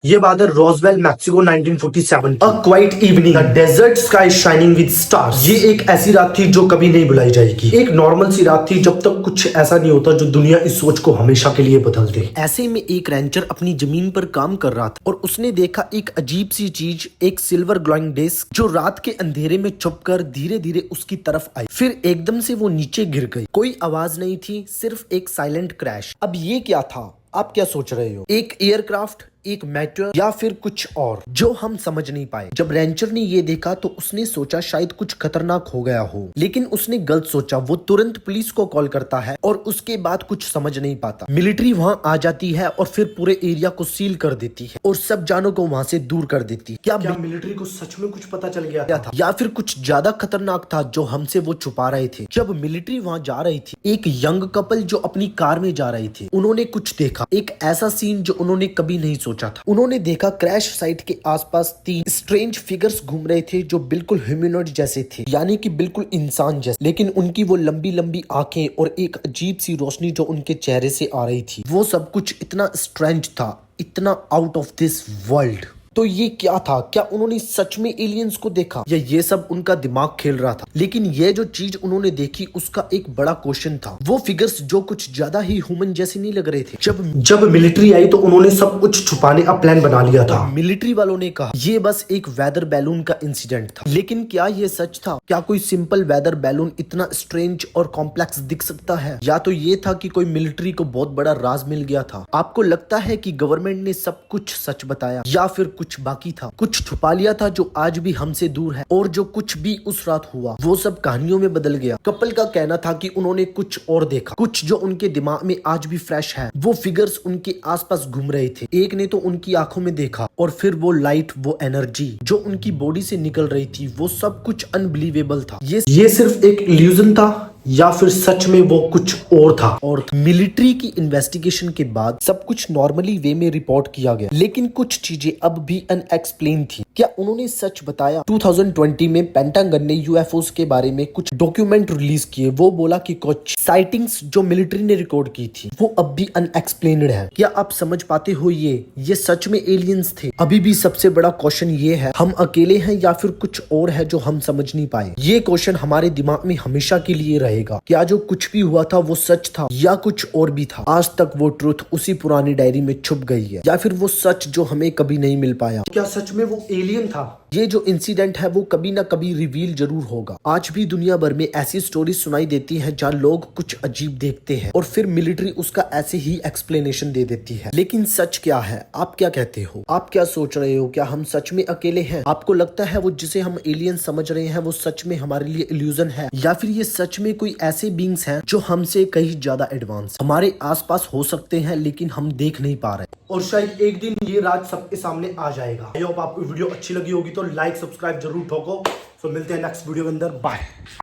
ये बात है रोजवेल मैक्सिको 1947 की। A quiet evening, the desert sky shining with stars। ये एक ऐसी रात थी जो कभी नहीं भुलाई जाएगी। एक नॉर्मल सी रात थी जब तक कुछ ऐसा नहीं होता जो दुनिया इस सोच को हमेशा के लिए बदल दे। ऐसे में एक रेंचर अपनी जमीन पर काम कर रहा था और उसने देखा एक अजीब सी चीज, एक सिल्वर ग्लोइंग डिस्क जो रात के अंधेरे में छुपकर धीरे धीरे उसकी तरफ आई। फिर एकदम से वो नीचे गिर गई। कोई आवाज नहीं थी, सिर्फ एक साइलेंट क्रैश। अब ये क्या था? आप क्या सोच रहे हो? एक एयरक्राफ्ट, एक मेटेओर या फिर कुछ और जो हम समझ नहीं पाए। जब रेंचर ने ये देखा तो उसने सोचा शायद कुछ खतरनाक हो गया हो, लेकिन उसने गलत सोचा। वो तुरंत पुलिस को कॉल करता है और उसके बाद कुछ समझ नहीं पाता। मिलिट्री वहां आ जाती है और फिर पूरे एरिया को सील कर देती है और सब जानों को वहां से दूर कर देती है। क्या मिलिट्री को सच में कुछ पता चल गया था या फिर कुछ ज्यादा खतरनाक था जो हमसे वो छुपा रहे थे? जब मिलिट्री वहां जा रही थी, एक यंग कपल जो अपनी कार में जा रहे थे, उन्होंने कुछ देखा, एक ऐसा सीन जो उन्होंने कभी नहीं सोचा था। उन्होंने देखा क्रैश साइट के आसपास 3 स्ट्रेंज फिगर्स घूम रहे थे जो बिल्कुल ह्यूमनॉइड जैसे थे, यानी कि बिल्कुल इंसान जैसे, लेकिन उनकी वो लंबी लंबी आंखें और एक अजीब सी रोशनी जो उनके चेहरे से आ रही थी, वो सब कुछ इतना स्ट्रेंज था, इतना आउट ऑफ दिस वर्ल्ड। तो ये क्या था? क्या उन्होंने सच में एलियंस को देखा या ये सब उनका दिमाग खेल रहा था? लेकिन ये जो चीज उन्होंने देखी उसका एक बड़ा क्वेश्चन था। वो फिगर्स जो कुछ ज्यादा ही ह्यूमन जैसे नहीं लग रहे थे। जब मिलिट्री आई तो उन्होंने सब कुछ छुपाने का प्लान बना लिया था। मिलिट्री वालों ने कहा ये बस एक वेदर बैलून का इंसिडेंट था, लेकिन क्या ये सच था? क्या कोई सिंपल वेदर बैलून इतना स्ट्रेंज और कॉम्प्लेक्स दिख सकता है? या तो ये था कि कोई मिलिट्री को बहुत बड़ा राज मिल गया था? आपको लगता है कि गवर्नमेंट ने सब कुछ सच बताया या फिर कुछ बाकी था, कुछ छुपा लिया था जो आज भी हमसे दूर है? और जो कुछ भी उस रात हुआ वो सब कहानियों में बदल गया। कपल का कहना था कि उन्होंने कुछ और देखा, कुछ जो उनके दिमाग में आज भी फ्रेश है। वो फिगर्स उनके आसपास घूम रहे थे। एक ने तो उनकी आंखों में देखा और फिर वो लाइट, वो एनर्जी जो उनकी बॉडी से निकल रही थी, वो सब कुछ अनबिलीवेबल था। ये सिर्फ एक इल्यूजन था या फिर सच में वो कुछ और था? और मिलिट्री की इन्वेस्टिगेशन के बाद सब कुछ नॉर्मली वे में रिपोर्ट किया गया, लेकिन कुछ चीजें अब भी अनएक्सप्लेन थी। क्या उन्होंने सच बताया? 2020 में पेंटागन ने यूएफओस के बारे में कुछ डॉक्यूमेंट रिलीज किए। वो बोला कि कुछ साइटिंग्स जो मिलिट्री ने रिकॉर्ड की थी वो अब भी अनएक्सप्लेन्ड है। क्या आप समझ पाते हो ये सच में एलियंस थे? अभी भी सबसे बड़ा क्वेश्चन ये है, हम अकेले हैं या फिर कुछ और है जो हम समझ नहीं पाए? ये क्वेश्चन हमारे दिमाग में हमेशा के लिए रहेगा। क्या जो कुछ भी हुआ था वो सच था या कुछ और भी था? आज तक वो ट्रुथ उसी पुरानी डायरी में छुप गई है या फिर वो सच जो हमें कभी नहीं मिल पाया? क्या सच में वो एलियन था? ये जो इंसिडेंट है वो कभी ना कभी रिवील जरूर होगा। आज भी दुनिया भर में ऐसी स्टोरी सुनाई देती है जहाँ लोग कुछ अजीब देखते हैं और फिर मिलिट्री उसका ऐसे ही एक्सप्लेनेशन दे देती है। लेकिन सच क्या है? आप क्या कहते हो? आप क्या सोच रहे हो? क्या हम सच में अकेले हैं? आपको लगता है वो जिसे हम एलियन समझ रहे हैं वो सच में हमारे लिए इल्यूजन है, या फिर ये सच में कोई ऐसे बींग्स हैं जो हमसे कहीं ज्यादा एडवांस हमारे आसपास हो सकते हैं लेकिन हम देख नहीं पा रहे? और शायद एक दिन ये राज सबके सामने आ जाएगा। आई होप आपको वीडियो अच्छी लगी होगी तो लाइक सब्सक्राइब जरूर ठोको। तो मिलते हैं नेक्स्ट वीडियो के अंदर। बाय।